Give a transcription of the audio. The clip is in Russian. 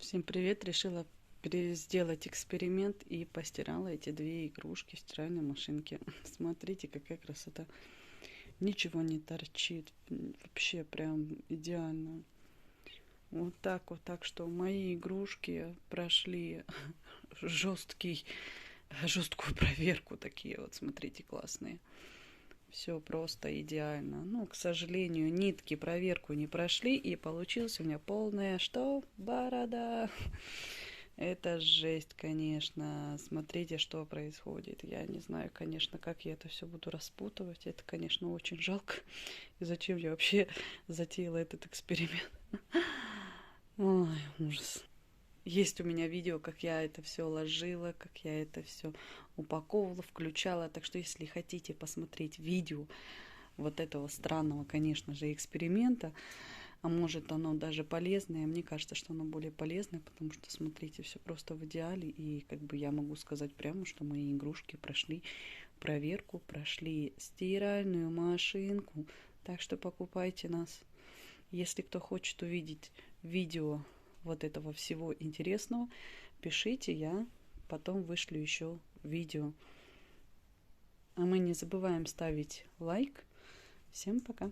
Всем привет! Решила сделать эксперимент и постирала эти две игрушки в стиральной машинке. Смотрите, какая красота. Ничего не торчит. Вообще прям идеально. Вот так, что мои игрушки прошли жесткую проверку. Такие вот, смотрите, классные. Все просто идеально. Ну, к сожалению, нитки проверку не прошли, и получилась у меня полная что? Борода. Это жесть, конечно. Смотрите, что происходит. Я не знаю, конечно, как я это все буду распутывать. Это, конечно, очень жалко. И зачем я вообще затеяла этот эксперимент? Ой, ужас. Есть у меня видео, как я это все ложила, как я это все упаковывала, включала. Так что, если хотите посмотреть видео вот этого странного, конечно же, эксперимента, а может оно даже полезное, мне кажется, что оно более полезное, потому что, смотрите, все просто в идеале, и как бы я могу сказать прямо, что мои игрушки прошли проверку, прошли стиральную машинку, так что покупайте нас. Если кто хочет увидеть видео вот этого всего интересного, пишите, я потом вышлю еще видео. А мы не забываем ставить лайк. Всем пока!